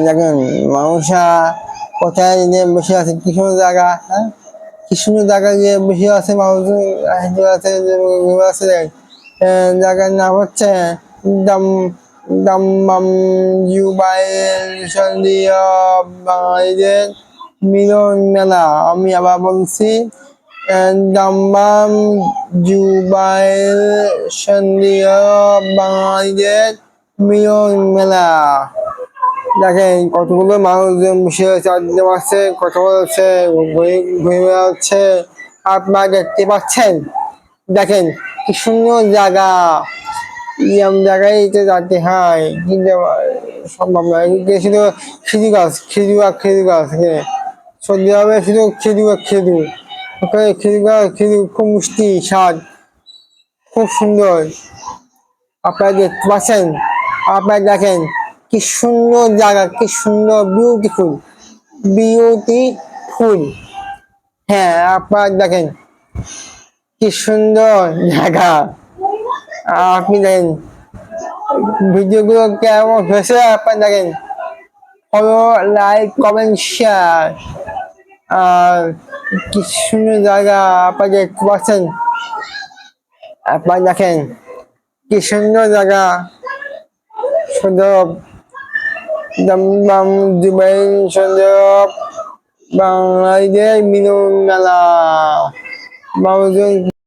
দেখেন মানুষরা কোথায় যে বসে আছে, কি সুন্দর জায়গা, হ্যাঁ, কি সুন্দর জায়গা যে বসে আছে মানুষজন আছে আছে জায়গার নাম হচ্ছে দাম দাম্মাম জুবাইল সন্ধিয়া বাঙালিদের মিলন মেলা। আমি আবার বলছি, দাম্মাম জুবাইল সন্ধিয়া বাঙালিদের মিলন মেলা। দেখেন কতগুলো মানুষজন বসে চারদিকে আসছে, কথা বলছে, ঘুরে বেড়াচ্ছে। আপনারা দেখতে পাচ্ছেন, দেখেন কি সুন্দর জায়গা। এরকম জায়গায় তো যাতে হয়, কিন্তু সম্ভব নয়। শুধু খেজুর গাছ, খেজুর গাছ, হ্যাঁ, সর্দি হবে শুধু খেজুর। ওখানে খেজুর গাছ, খেজুর খুব মিষ্টি স্বাদ, খুব সুন্দর। আপনারা দেখতে পাচ্ছেন, আপনারা দেখেন কি সুন্দর জায়গা, কি সুন্দর, বিউটিফুল। হ্যাঁ, আপনারা দেখেন কি সুন্দর জায়গা। আপনি দেখেন ভিডিওগুলো কেমন হয়েছে, আপনারা দেখেন। Follow, like, comment, share. আর কি সুন্দর জায়গা আপনারা দেখতে পাচ্ছেন। আপনারা দেখেন কি সুন্দর জায়গা, সুন্দর দমদম জুবাইল সুন্দর বাঙালিদের মিলন মেলা। মানুষজন